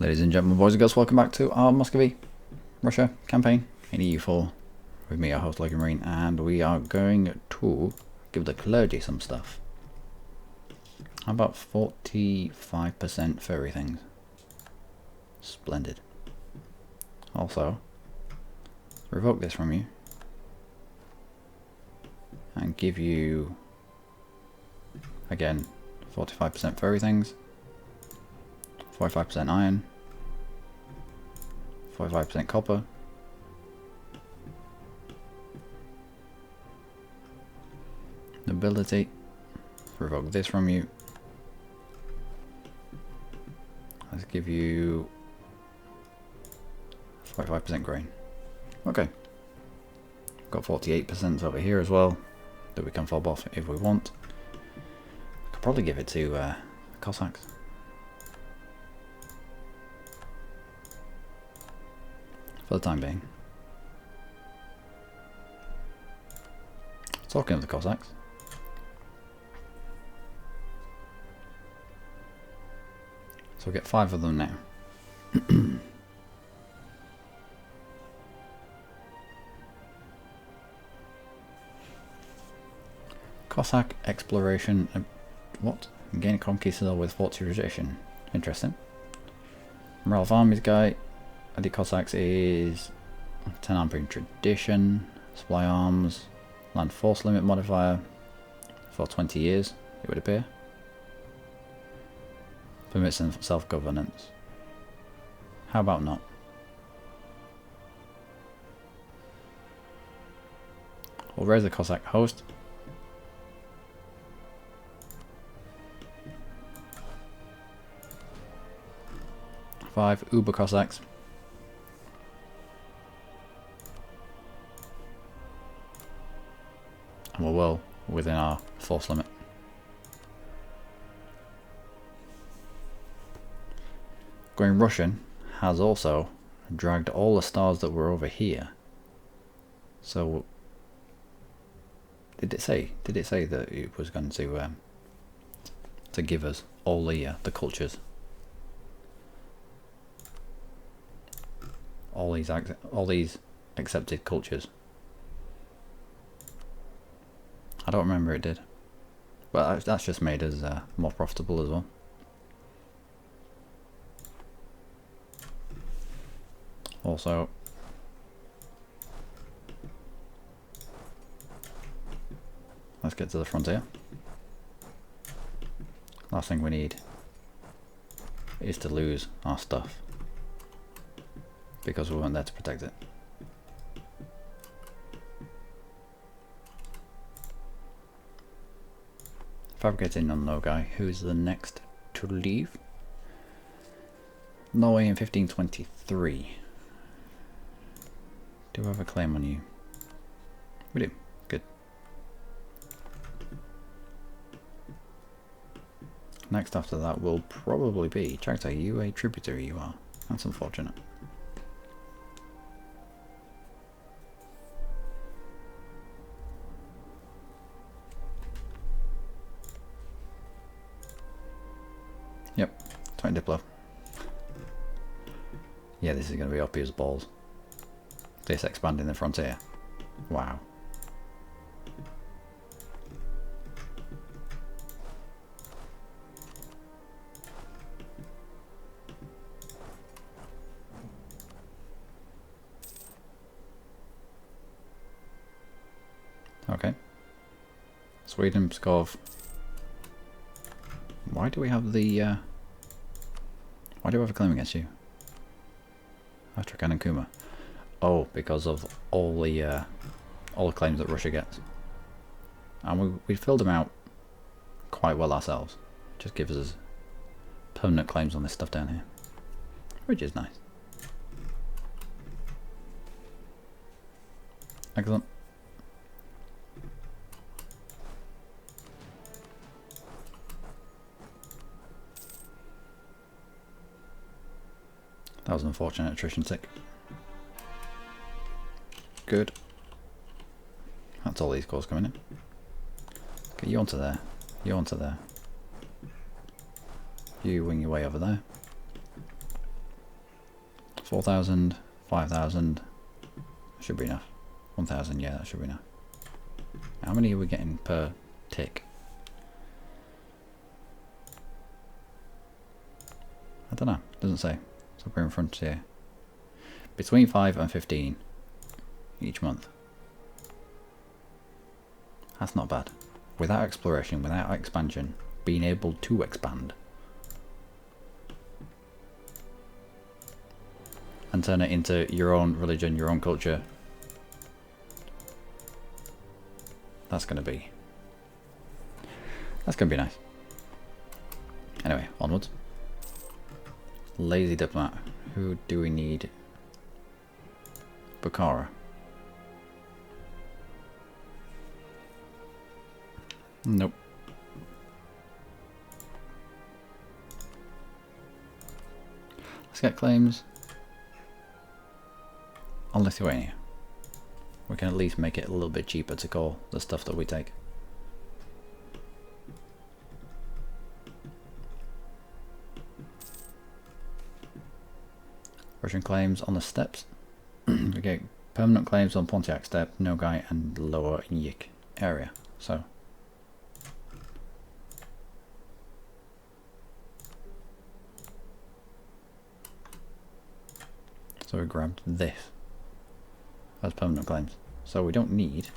Ladies and gentlemen, boys and girls, welcome back to our Muscovy, Russia campaign in EU4 with me, our host Luckymarine, and we are going to give the clergy some stuff. How about 45% for everything? Splendid. Also, revoke this from you and give you, again, 45% for everything, 45% iron, 45% copper, nobility, revoke this from you, let's give you 45% grain. Okay, got 48% over here as well that we can fob off if we want. Could probably give it to Cossacks. For the time being. Talking of the Cossacks, so we'll get 5 of them now. Cossack exploration, what? Gain a conquistador with fortification. Interesting. Morale of armies guy. The Cossacks is 10 armoring tradition, supply arms, land force limit modifier for 20 years, it would appear. Permits self-governance. How about not? We'll raise the Cossack host. Five Uber Cossacks. And we're well within our force limit. Going Russian has also dragged all the stars that were over here. So did it say that it was going to give us all the cultures, all these accepted cultures? I don't remember it did, but that's just made us more profitable as well. Also, let's get to the frontier. Last thing we need is to lose our stuff, because we weren't there to protect it. Fabricating unknown guy, who's the next to leave? Norway in 1523. Do I have a claim on you? We do. Good. Next after that will probably be Chagta. Are you a tributary? You are. That's unfortunate. Yep, 20 Diplo. Yeah, this is going to be OP as balls. This expanding the frontier. Wow. Okay. Sweden, Pskov. Why do we have the why do we have a claim against you? Astrakhan and Kuma. Oh, because of all the claims that Russia gets. And we filled them out quite well ourselves. Just gives us permanent claims on this stuff down here, which is nice. Excellent. That was an unfortunate attrition tick. Good. That's all these cores coming in. Okay, you onto there. You onto there. You wing your way over there. 4,000, 5,000. Should be enough. 1,000, yeah, that should be enough. How many are we getting per tick? I don't know, doesn't say. So we're in front here. Between 5 and 15 each month. That's not bad. Without exploration, without expansion, being able to expand and turn it into your own religion, your own culture. That's gonna be nice. Anyway, onwards. Lazy diplomat. Who do we need? Bukhara. Nope. Let's get claims on Lithuania. We can at least make it a little bit cheaper to call the stuff that we take. Russian claims on the steppes. We get permanent claims on Pontiac Steppe, Nogai and Lower Yik area. So we grabbed this as permanent claims. So we don't need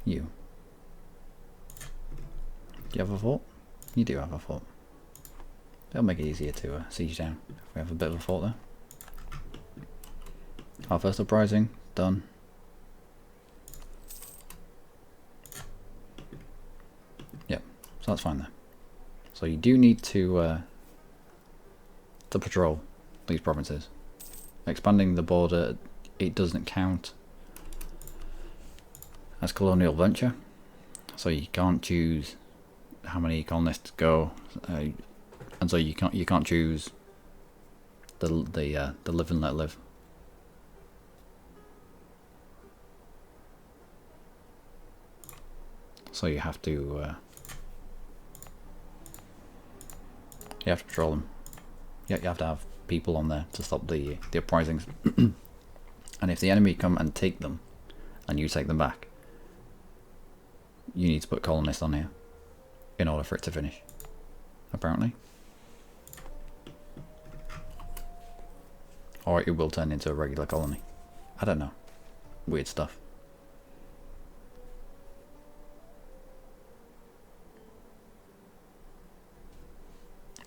you. Do you have a fort? You do have a fort. It'll make it easier to siege down if we have a bit of a fort there. Our first uprising, done. Yep, so that's fine there. So you do need to patrol these provinces. Expanding the border, it doesn't count as colonial venture, so you can't choose how many colonists go, and so you can't choose the live and let live. So you have to patrol them. Yeah, you have to have people on there to stop the uprisings. And if the enemy come and take them, and you take them back, you need to put colonists on here in order for it to finish, apparently. Or it will turn into a regular colony. I don't know. Weird stuff.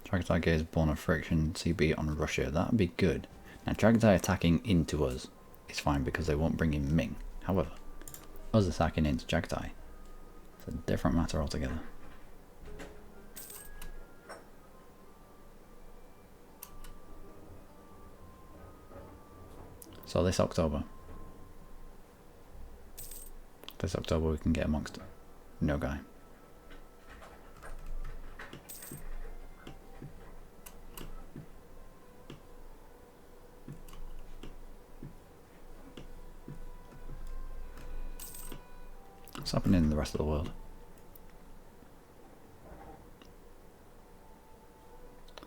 Chagatai gains born of friction CB on Russia. That would be good. Now Chagatai attacking into us is fine because they won't bring in Ming. However, us attacking into Chagatai, it's a different matter altogether. So this October we can get amongst Nogai. What's happening in the rest of the world?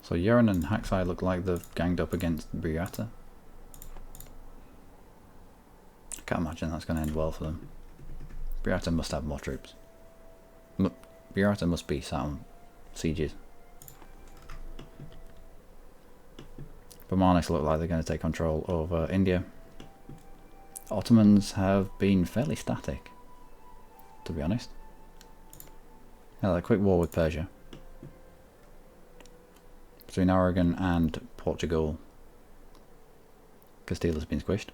So Yeren and Haksai look like they've ganged up against Briata. I can't imagine that's going to end well for them. Briata must have more troops. Briata must be sat on sieges. Bamanis look like they're going to take control over India. Ottomans have been fairly static, to be honest. Had a quick war with Persia. Between Aragon and Portugal, Castile has been squished.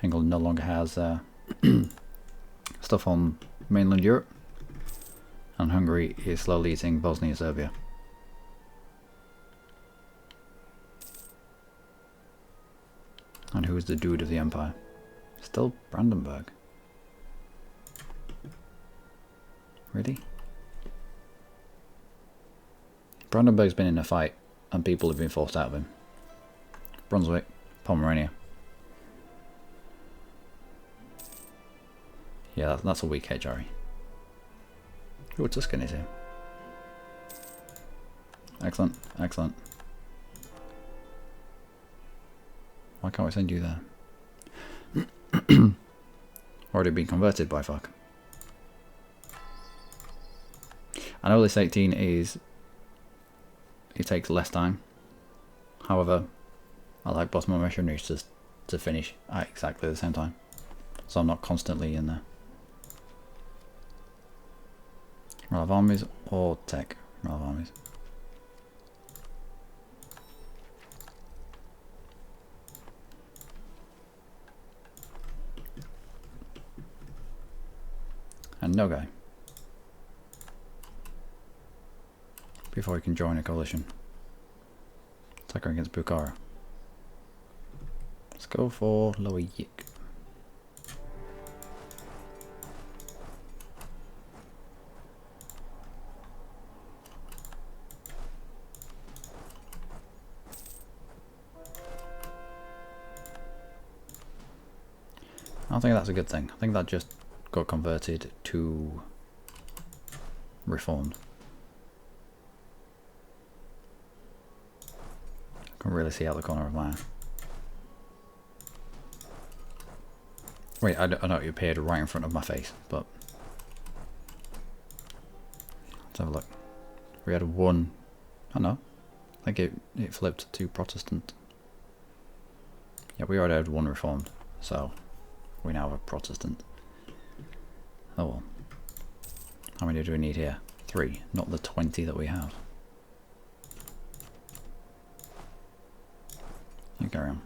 England no longer has stuff on mainland Europe, and Hungary is slowly eating Bosnia Serbia. And who is the dude of the empire? Still Brandenburg. Really? Brandenburg's been in a fight and people have been forced out of him. Brunswick, Pomerania. Yeah, that's a weak HRE. Ooh, Tuscan is here. Excellent, excellent. Why can't we send you there? Already been converted by fuck. I know this 18 is... It takes less time. However, I like both my missionaries to finish at exactly the same time. So I'm not constantly in there. Roll of armies or tech? Roll of armies. And no guy. Before he can join a coalition. Attacker against Bukhara. Let's go for Lower Yik. I don't think that's a good thing. I think that just got converted to reformed. I can really see out the corner of my eye. Wait, I know it appeared right in front of my face, but let's have a look. We had one. Oh no, I think it flipped to Protestant. Yeah, we already had one reformed, so we now have a Protestant. Oh well. How many do we need here? 3, not the 20 that we have. You carry on.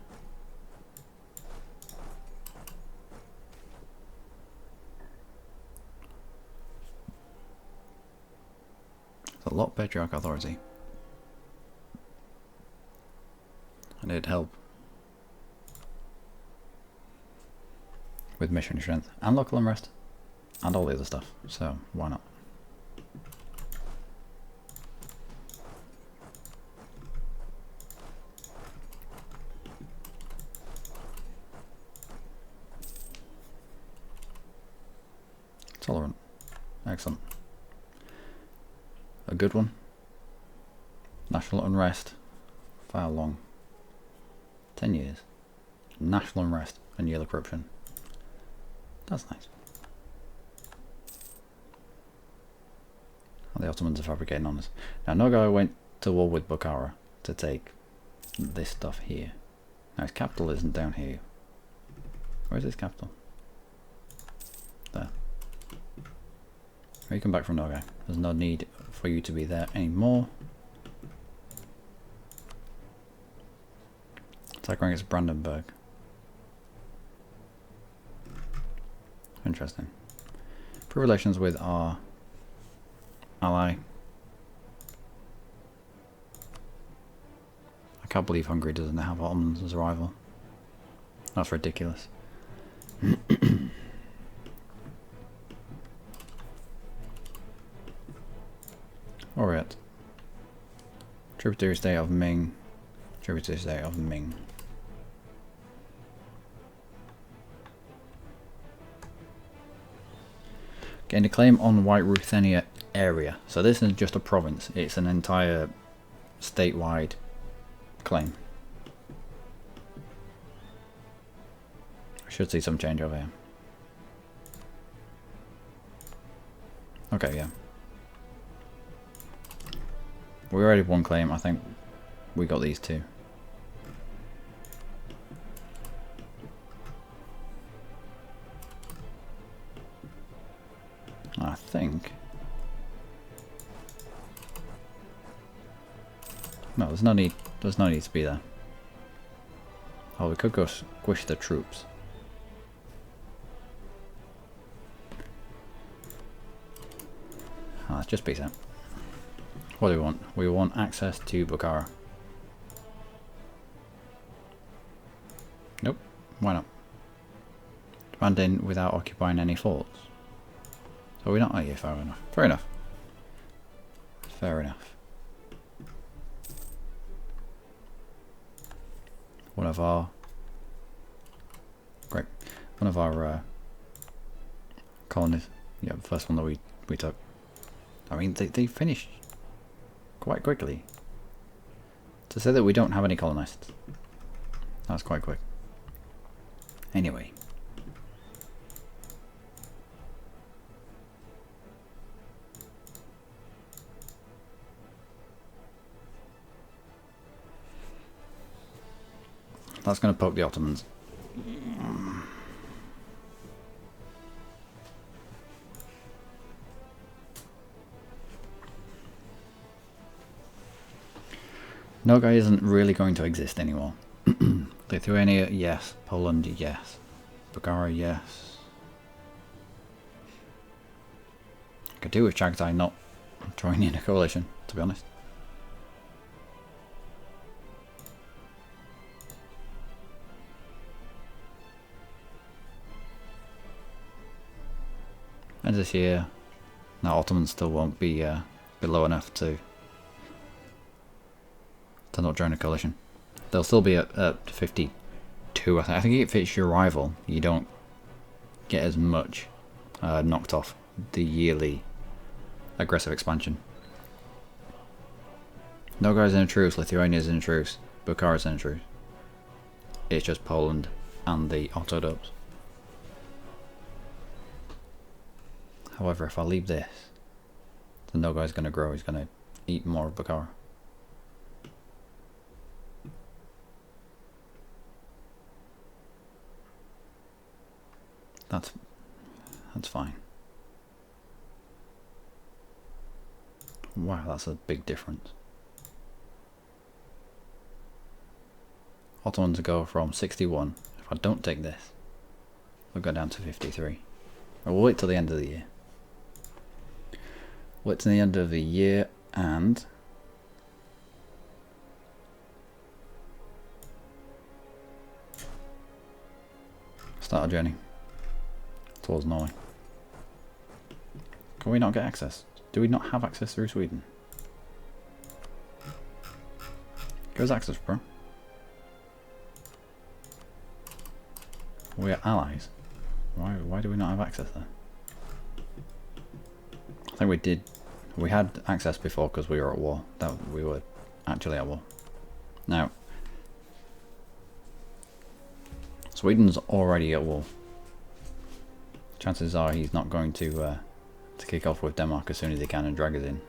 It's a lot patriarch authority. I need help with mission strength and local unrest and all the other stuff, so why not? Tolerant. Excellent. A good one. National unrest. For how long? 10 years. National unrest and yellow corruption. That's nice. Oh, the Ottomans are fabricating on us. Now Nogai went to war with Bukhara to take this stuff here. Now his capital isn't down here. Where's his capital? There. You come back from Nogai. There's no need for you to be there anymore. Attack against Brandenburg. Interesting. Improve relations with our ally. I can't believe Hungary doesn't have Ottomans as a rival. That's ridiculous. Alright. Tributary state of Ming. Tributary state of Ming. Getting a claim on White Ruthenia area. So this isn't just a province, it's an entire statewide claim. I should see some change over here. Okay, yeah. We already have one claim, I think we got these 2. I think. No, there's no need to be there. Oh, we could go squish the troops. Ah, just peace out. What do we want? We want access to Bukhara. Nope. Why not? Demand in without occupying any forts. So we're not. Oh yeah, fair enough. Fair enough. Fair enough. One of our colonies. Yeah, the first one that we took. I mean, they finished quite quickly. To say that we don't have any colonists. That's quite quick. Anyway. That's going to poke the Ottomans. Nogai isn't really going to exist anymore. Lithuania, yes. Poland, yes. Bulgaria, yes. I could do with Chagatai not joining a coalition, to be honest. And this year, no, Ottomans still won't be low enough to not join a coalition. They'll still be at 52. I think if it's your rival, you don't get as much knocked off the yearly aggressive expansion. Nogai's in a truce, Lithuania's in a truce, Bukhara's in a truce. It's just Poland and the Otto dubs. However, if I leave this, the Nogai's going to grow. He's going to eat more of Bukhara. That's fine. Wow, that's a big difference. Ottomans go from 61. If I don't take this, we'll go down to 53. We'll wait till the end of the year. Wait till the end of the year and start a journey towards Norway. Can we not get access? Do we not have access through Sweden? Give us access, bro. We are allies. Why do we not have access there? I think we did. We had access before because we were at war. That we were actually at war. Now, Sweden's already at war. Chances are he's not going to kick off with Denmark as soon as he can and drag us in.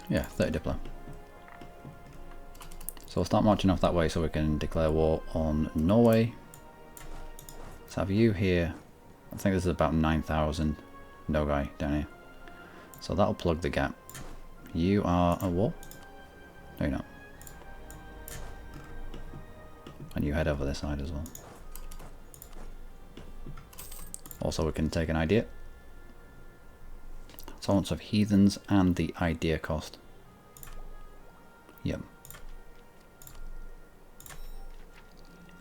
Yeah, 30 Diplo. So we'll start marching off that way so we can declare war on Norway. Let's have you here. I think this is about 9,000 Nogai down here. So that'll plug the gap. You are at war? No, you're not. And you head over this side as well. Also, we can take an idea. Tolerance of heathens and the idea cost. Yep.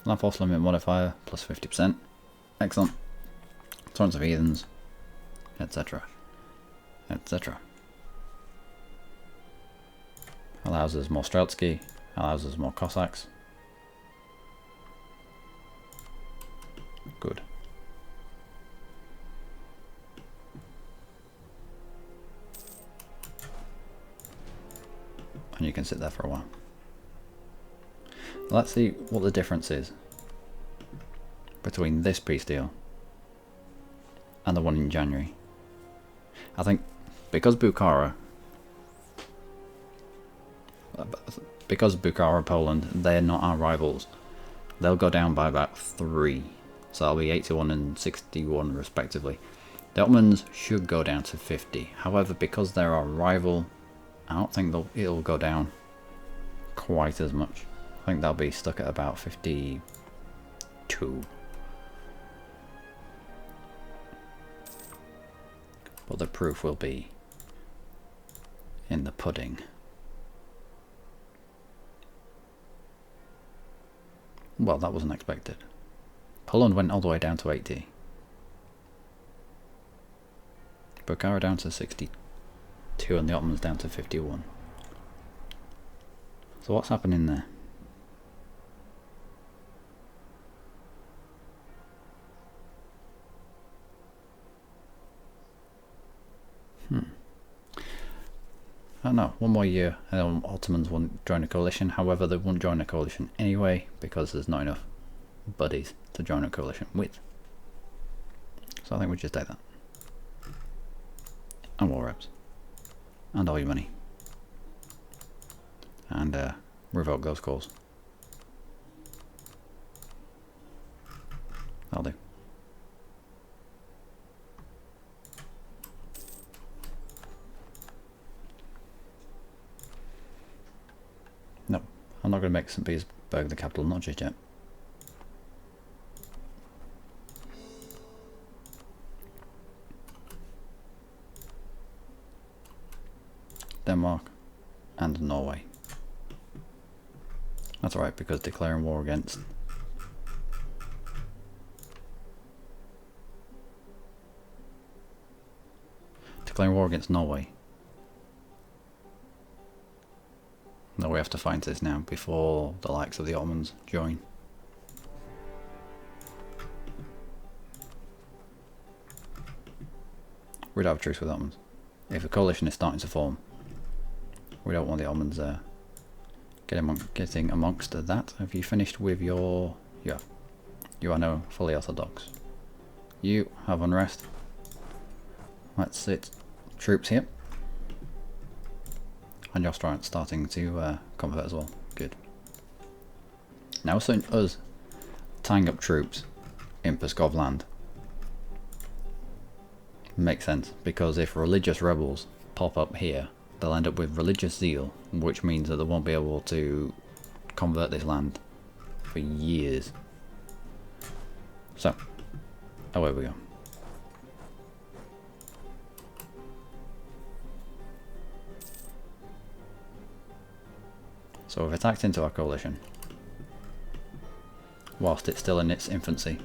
Land force limit modifier plus 50%. Excellent. Tolerance of heathens, etc. etc. Allows us more Streltsky, allows us more Cossacks. Good. And you can sit there for a while. Let's see what the difference is between this peace deal and the one in January. I think because Bukhara, Poland, they're not our rivals, they'll go down by about 3. So that'll be 81 and 61 respectively. The Ottomans should go down to 50. However, because they're our rival, I don't think it'll go down quite as much. I think they'll be stuck at about 52. But the proof will be in the pudding. Well, that wasn't expected. Poland went all the way down to 80. Bukhara down to 62 and the Ottomans down to 51. So what's happening there? Oh no, one more year and Ottomans won't join a coalition. However, they won't join a coalition anyway because there's not enough buddies to join a coalition with. So I think we just take that. And war reps. And all your money. And revoke those calls. That'll do. No, I'm not going to make St. Petersburg the capital, not just yet. Denmark and Norway. That's alright, because declaring war against Norway. No, we have to find this now before the likes of the Ottomans join. We'd have a truce with Ottomans. If a coalition is starting to form, we don't want the Ottomans getting amongst that. Have you finished with your... Yeah. You are now fully orthodox. You have unrest. Let's sit troops here. And you're starting to convert as well. Good. Now us tying up troops in Pskov land makes sense, because if religious rebels pop up here, they'll end up with religious zeal, which means that they won't be able to convert this land for years. So, away we go. So we've attacked into our coalition whilst it's still in its infancy.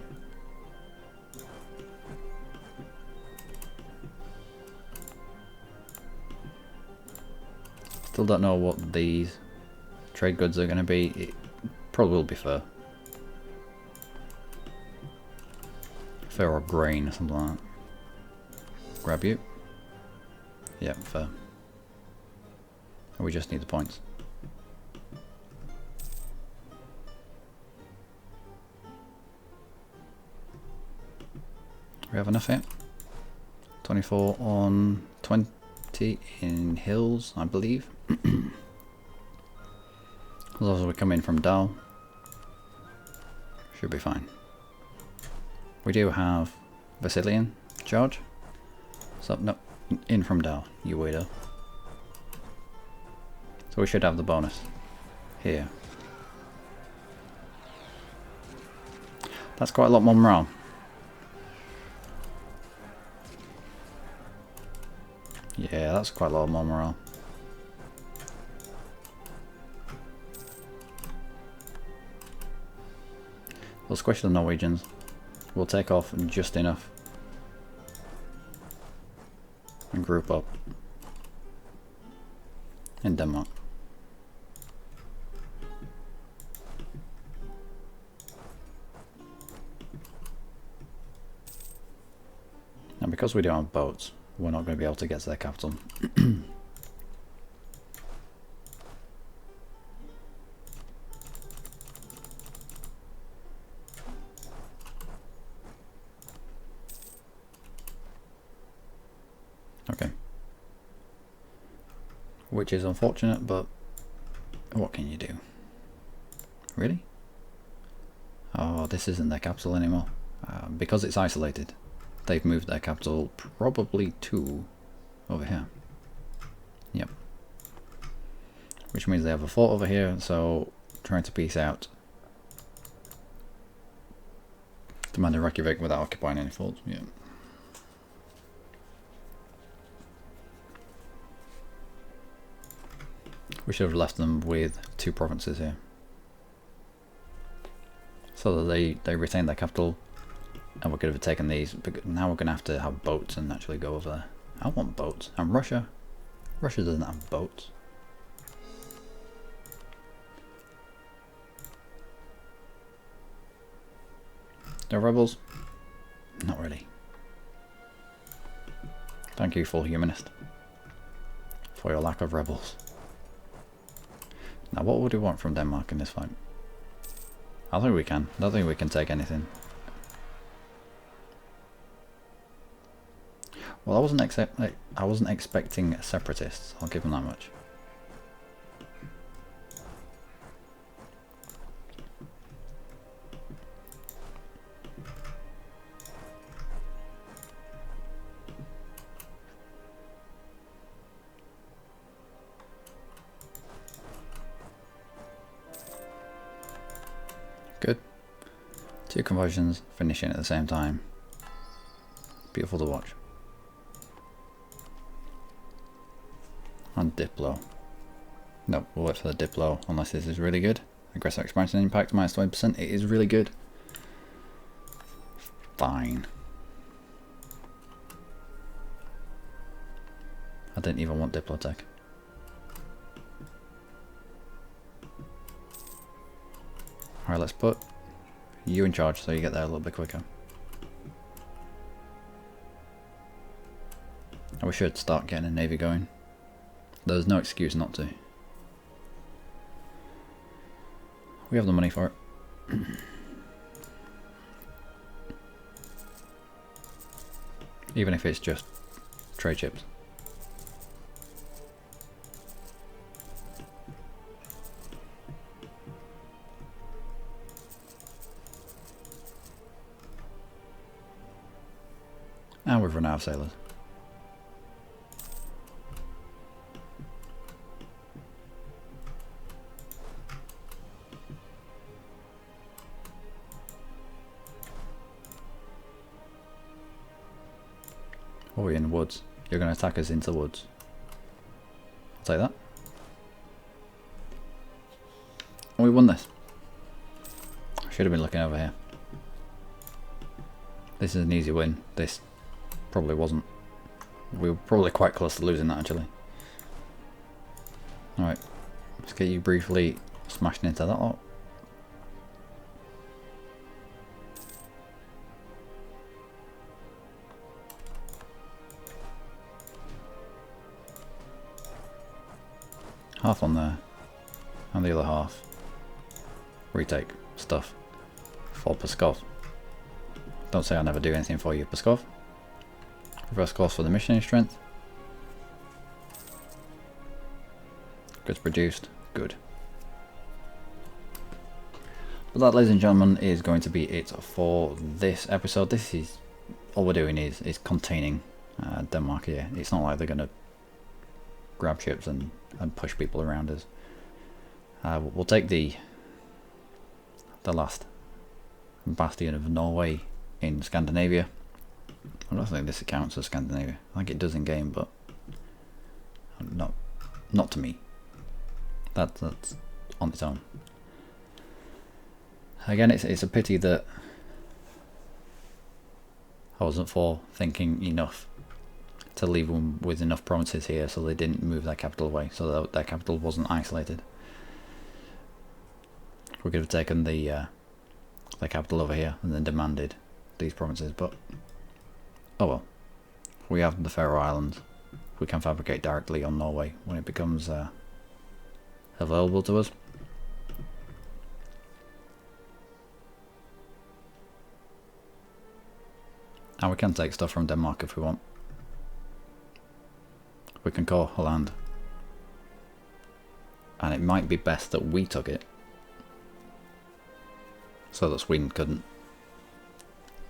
Still don't know what these trade goods are going to be. It probably will be fur. Fur or grain or something like that. Grab you. Yep, fur. And we just need the points. We have enough here. 24 on 20 in hills, I believe. As long as we come in from Dal, should be fine. We do have Vasilian charge. So, no, in from Dal, you weirdo. So we should have the bonus here. That's quite a lot more morale. Yeah, that's quite a lot more morale. We'll squish the Norwegians. We'll take off just enough. And group up in Denmark. And because we don't have boats, we're not going to be able to get to their capital. Okay. Which is unfortunate, but what can you do? Really? Oh, this isn't their capital anymore. Because it's isolated, they've moved their capital probably to over here. Yep. Which means they have a fort over here, so trying to peace out. Demanding Reykjavik without occupying any forts. Yeah. We should have left them with 2 provinces here, so that they retain their capital, and we could have taken these. But now we're going to have boats and actually go over there. I want boats. And Russia doesn't have boats. The rebels? Not really. Thank you, full humanist. for your lack of rebels. Now what would we want from Denmark in this fight? I think we can. I don't think we can take anything. Well, I wasn't expecting separatists. I'll give them that much. Good. 2 conversions finishing at the same time. Beautiful to watch. And Diplo. No, we'll wait for the Diplo unless this is really good. Aggressive expansion impact minus 20%. It is really good. Fine. I didn't even want Diplo tech. Alright, let's put you in charge so you get there a little bit quicker. And we should start getting a navy going. There's no excuse not to. We have the money for it. Even if it's just trade ships. And we've run out of sailors. Oh, we're in the woods. You're going to attack us into the woods. I'll take that. And we won this. Should have been looking over here. This is an easy win. This probably wasn't. We were probably quite close to losing that actually. Alright, let's get you briefly smashing into that lot. Half on there, and the other half retake stuff for Pskov. Don't say I never do anything for you, Pskov. Reverse course for the missionary strength. Goods produced. Good. But that, ladies and gentlemen, is going to be it for this episode. This is all we're doing is containing Denmark here. It's not like they're going to grab ships and push people around us. We'll take the last bastion of Norway in Scandinavia. I don't think this counts as Scandinavia. I think it does in game, but not to me. That's on its own. Again, it's a pity that I wasn't thinking enough to leave them with enough provinces here, so they didn't move their capital away, so that their capital wasn't isolated. We could have taken their capital over here and then demanded these provinces, but oh well. We have the Faroe Islands. We can fabricate directly on Norway when it becomes available to us. And we can take stuff from Denmark if we want. We can call Holland. And it might be best that we took it, so that Sweden couldn't.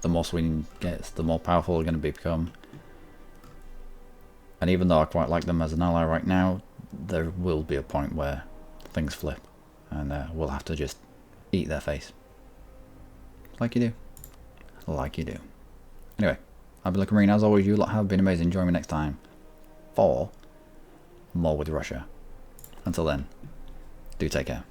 The more Sweden gets, the more powerful they're going to become. And even though I quite like them as an ally right now, there will be a point where things flip, and we'll have to just eat their face. Like you do. Like you do. Anyway, I've been Luckymarine. As always, you lot have been amazing. Join me next time for more with Russia. Until then, do take care.